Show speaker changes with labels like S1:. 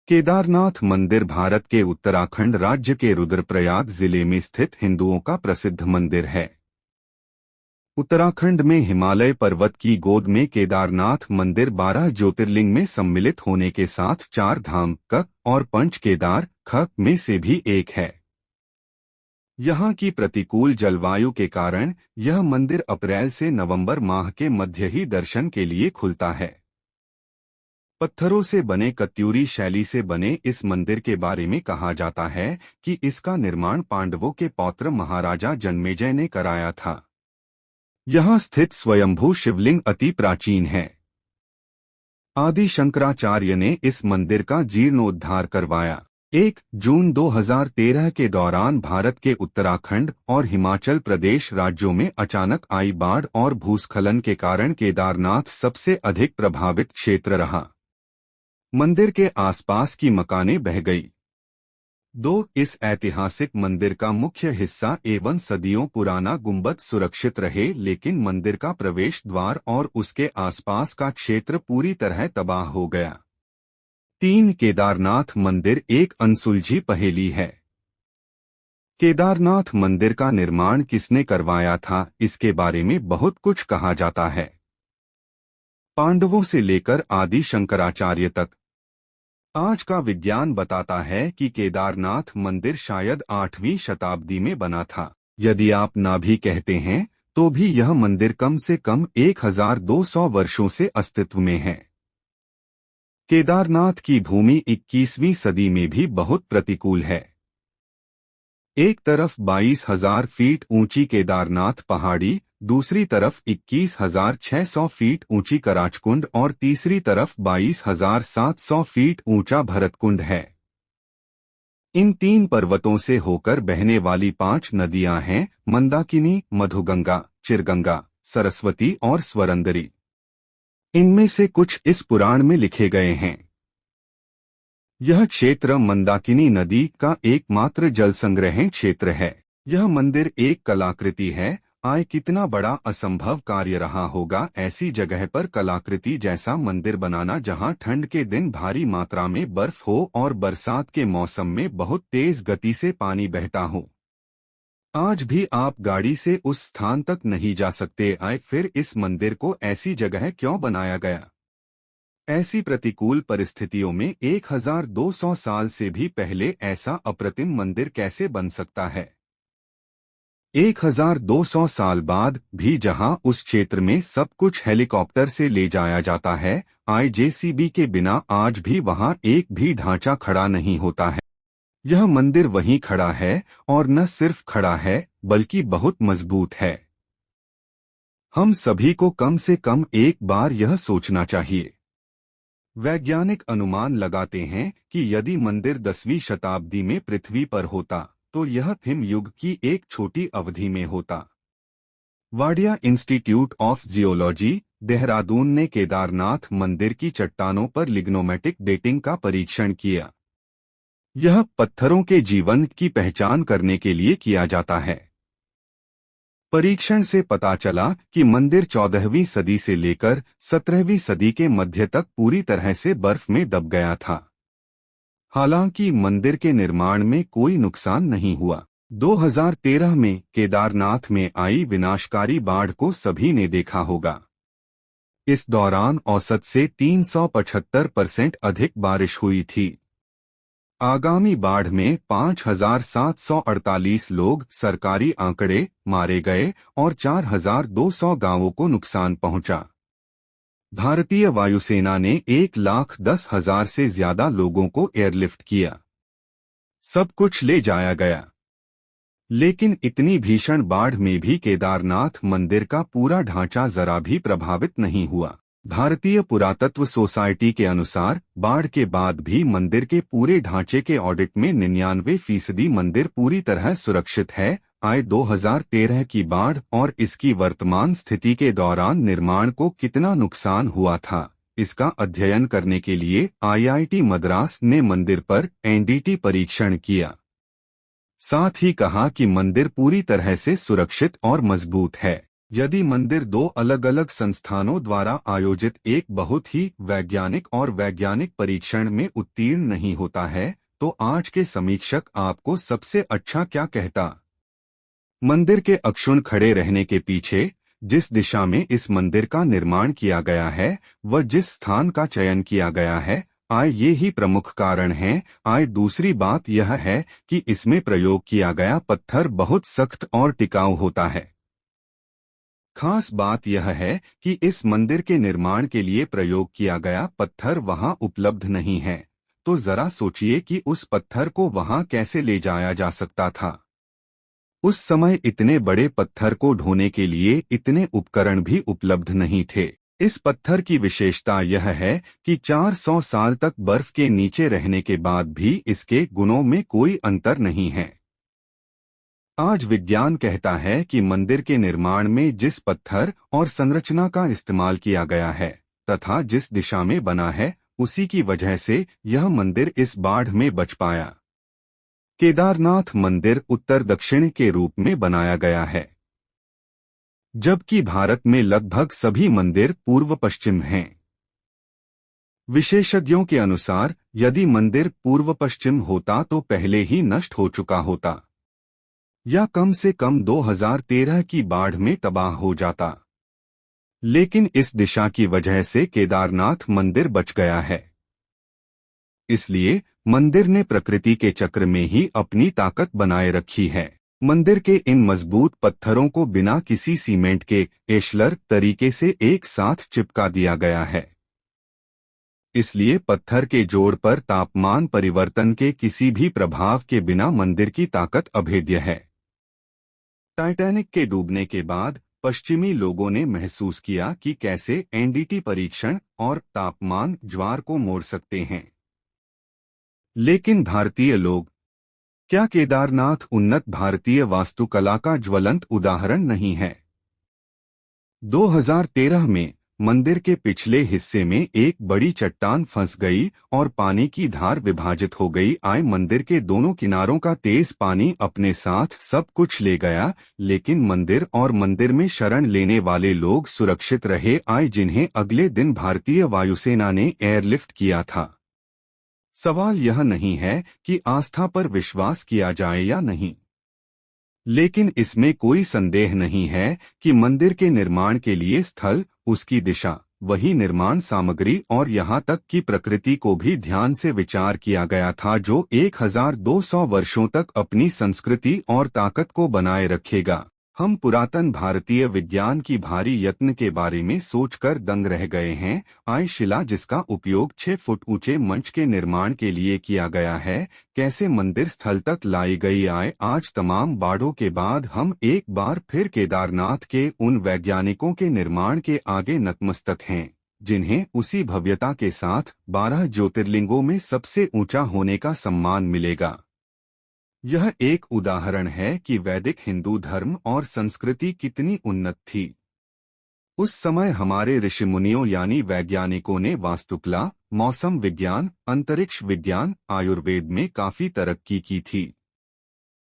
S1: केदारनाथ मंदिर भारत के उत्तराखंड राज्य के रुद्रप्रयाग जिले में स्थित हिंदुओं का प्रसिद्ध मंदिर है। उत्तराखंड में हिमालय पर्वत की गोद में केदारनाथ मंदिर 12 ज्योतिर्लिंग में सम्मिलित होने के साथ 4 धाम क और पंच केदार ख में से भी एक है। यहाँ की प्रतिकूल जलवायु के कारण यह मंदिर अप्रैल से नवंबर माह के मध्य ही दर्शन के लिए खुलता है। पत्थरों से बने कत्यूरी शैली से बने इस मंदिर के बारे में कहा जाता है कि इसका निर्माण पांडवों के पौत्र महाराजा जन्मेजय ने कराया था। यहाँ स्थित स्वयंभू शिवलिंग अति प्राचीन है। आदि शंकराचार्य ने इस मंदिर का जीर्णोद्धार करवाया। 1 जून 2013 के दौरान भारत के उत्तराखंड और हिमाचल प्रदेश राज्यों में अचानक आई बाढ़ और भूस्खलन के कारण केदारनाथ सबसे अधिक प्रभावित क्षेत्र रहा। मंदिर के आसपास की मकानें बह गई। 2 इस ऐतिहासिक मंदिर का मुख्य हिस्सा एवं सदियों पुराना गुंबद सुरक्षित रहे, लेकिन मंदिर का प्रवेश द्वार और उसके आसपास का क्षेत्र पूरी तरह तबाह हो गया। 3 केदारनाथ मंदिर एक अनसुलझी पहेली है। केदारनाथ मंदिर का निर्माण किसने करवाया था, इसके बारे में बहुत कुछ कहा जाता है। पांडवों से लेकर आदि शंकराचार्य तक। आज का विज्ञान बताता है कि केदारनाथ मंदिर शायद 8वीं शताब्दी में बना था। यदि आप ना भी कहते हैं तो भी यह मंदिर कम से कम 1200 वर्षों से अस्तित्व में है। केदारनाथ की भूमि 21वीं सदी में भी बहुत प्रतिकूल है। एक तरफ 22,000 फीट ऊंची केदारनाथ पहाड़ी, दूसरी तरफ 21,600 फीट ऊंची कराचकुंड और तीसरी तरफ 22,700 फीट ऊंचा भरतकुंड है। इन 3 पर्वतों से होकर बहने वाली 5 नदियां हैं: मंदाकिनी, मधुगंगा, चिरगंगा, सरस्वती और स्वरंदरी। इनमें से कुछ इस पुराण में लिखे गए हैं। यह क्षेत्र मंदाकिनी नदी का एकमात्र जल संग्रहण क्षेत्र है। यह मंदिर एक कलाकृति है। कितना बड़ा असंभव कार्य रहा होगा ऐसी जगह पर कलाकृति जैसा मंदिर बनाना, जहां ठंड के दिन भारी मात्रा में बर्फ हो और बरसात के मौसम में बहुत तेज गति से पानी बहता हो। आज भी आप गाड़ी से उस स्थान तक नहीं जा सकते। फिर इस मंदिर को ऐसी जगह क्यों बनाया गया? ऐसी प्रतिकूल परिस्थितियों में 1200 साल से भी पहले ऐसा अप्रतिम मंदिर कैसे बन सकता है? 1200 साल बाद भी जहां उस क्षेत्र में सब कुछ हेलीकॉप्टर से ले जाया जाता है, जेसीबी के बिना आज भी वहां एक भी ढांचा खड़ा नहीं होता है। यह मंदिर वहीं खड़ा है, और न सिर्फ खड़ा है बल्कि बहुत मजबूत है। हम सभी को कम से कम एक बार यह सोचना चाहिए। वैज्ञानिक अनुमान लगाते हैं कि यदि मंदिर 10वीं शताब्दी में पृथ्वी पर होता तो यह हिमयुग की एक छोटी अवधि में होता। Wadia institute of geology, Dehradun ने केदारनाथ मंदिर की चट्टानों पर लिग्नोमेटिक डेटिंग का परीक्षण किया। यह पत्थरों के जीवन की पहचान करने के लिए किया जाता है। परीक्षण से पता चला कि मंदिर 14वीं सदी से लेकर 17वीं सदी के मध्य तक पूरी तरह से बर्फ में दब गया था। हालांकि मंदिर के निर्माण में कोई नुकसान नहीं हुआ। 2013 में केदारनाथ में आई विनाशकारी बाढ़ को सभी ने देखा होगा। इस दौरान औसत से 375% अधिक बारिश हुई थी। आगामी बाढ़ में 5,748 लोग, सरकारी आंकड़े, मारे गए और 4,200 गांवों को नुकसान पहुंचा। भारतीय वायुसेना ने 1,10,000 से ज्यादा लोगों को एयरलिफ्ट किया। सब कुछ ले जाया गया। लेकिन इतनी भीषण बाढ़ में भी केदारनाथ मंदिर का पूरा ढांचा जरा भी प्रभावित नहीं हुआ। भारतीय पुरातत्व सोसाइटी के अनुसार बाढ़ के बाद भी मंदिर के पूरे ढांचे के ऑडिट में 99% मंदिर पूरी तरह सुरक्षित है। 2013 की बाढ़ और इसकी वर्तमान स्थिति के दौरान निर्माण को कितना नुकसान हुआ था, इसका अध्ययन करने के लिए IIT मद्रास ने मंदिर पर NDT परीक्षण किया। साथ ही कहा कि मंदिर पूरी तरह से सुरक्षित और मजबूत है। यदि मंदिर दो अलग अलग संस्थानों द्वारा आयोजित एक बहुत ही वैज्ञानिक और वैज्ञानिक परीक्षण में उत्तीर्ण नहीं होता है, तो आज के समीक्षक आपको सबसे अच्छा क्या कहता? मंदिर के अक्षुण्ण खड़े रहने के पीछे जिस दिशा में इस मंदिर का निर्माण किया गया है, व जिस स्थान का चयन किया गया है, ये ही प्रमुख कारण हैं। दूसरी बात यह है कि इसमें प्रयोग किया गया पत्थर बहुत सख्त और टिकाऊ होता है। खास बात यह है कि इस मंदिर के निर्माण के लिए प्रयोग किया गया पत्थर वहां उपलब्ध नहीं है। तो जरा सोचिए कि उस पत्थर को वहां कैसे ले जाया जा सकता था। उस समय इतने बड़े पत्थर को ढोने के लिए इतने उपकरण भी उपलब्ध नहीं थे। इस पत्थर की विशेषता यह है कि 400 साल तक बर्फ के नीचे रहने के बाद भी इसके गुणों में कोई अंतर नहीं है। आज विज्ञान कहता है कि मंदिर के निर्माण में जिस पत्थर और संरचना का इस्तेमाल किया गया है तथा जिस दिशा में बना है, उसी की वजह से यह मंदिर इस बाढ़ में बच पाया। केदारनाथ मंदिर उत्तर दक्षिण के रूप में बनाया गया है, जबकि भारत में लगभग सभी मंदिर पूर्व पश्चिम हैं। विशेषज्ञों के अनुसार यदि मंदिर पूर्व पश्चिम होता तो पहले ही नष्ट हो चुका होता, या कम से कम 2013 की बाढ़ में तबाह हो जाता। लेकिन इस दिशा की वजह से केदारनाथ मंदिर बच गया है। इसलिए मंदिर ने प्रकृति के चक्र में ही अपनी ताकत बनाए रखी है। मंदिर के इन मजबूत पत्थरों को बिना किसी सीमेंट के एशलर तरीके से एक साथ चिपका दिया गया है। इसलिए पत्थर के जोड़ पर तापमान परिवर्तन के किसी भी प्रभाव के बिना मंदिर की ताकत अभेद्य है। टाइटैनिक के डूबने के बाद पश्चिमी लोगों ने महसूस किया कि कैसे एनडीटी परीक्षण और तापमान ज्वार को मोड़ सकते हैं। लेकिन भारतीय लोग, क्या केदारनाथ उन्नत भारतीय वास्तुकला का ज्वलंत उदाहरण नहीं है? 2013 में मंदिर के पिछले हिस्से में एक बड़ी चट्टान फंस गई और पानी की धार विभाजित हो गई। मंदिर के दोनों किनारों का तेज पानी अपने साथ सब कुछ ले गया, लेकिन मंदिर और मंदिर में शरण लेने वाले लोग सुरक्षित रहे। जिन्हें अगले दिन भारतीय वायुसेना ने एयरलिफ्ट किया था। सवाल यह नहीं है कि आस्था पर विश्वास किया जाए या नहीं, लेकिन इसमें कोई संदेह नहीं है कि मंदिर के निर्माण के लिए स्थल, उसकी दिशा, वही निर्माण सामग्री और यहाँ तक कि प्रकृति को भी ध्यान से विचार किया गया था, जो 1200 वर्षों तक अपनी संस्कृति और ताकत को बनाए रखेगा। हम पुरातन भारतीय विज्ञान की भारी यत्न के बारे में सोचकर दंग रह गए हैं। शिला जिसका उपयोग 6 फुट ऊंचे मंच के निर्माण के लिए किया गया है, कैसे मंदिर स्थल तक लाई गई। आज तमाम बाढ़ों के बाद हम एक बार फिर केदारनाथ के उन वैज्ञानिकों के निर्माण के आगे नतमस्तक हैं, जिन्हें उसी भव्यता के साथ 12 ज्योतिर्लिंगों में सबसे ऊंचा होने का सम्मान मिलेगा। यह एक उदाहरण है कि वैदिक हिंदू धर्म और संस्कृति कितनी उन्नत थी। उस समय हमारे ऋषिमुनियों यानी वैज्ञानिकों ने वास्तुकला, मौसम विज्ञान, अंतरिक्ष विज्ञान, आयुर्वेद में काफी तरक्की की थी।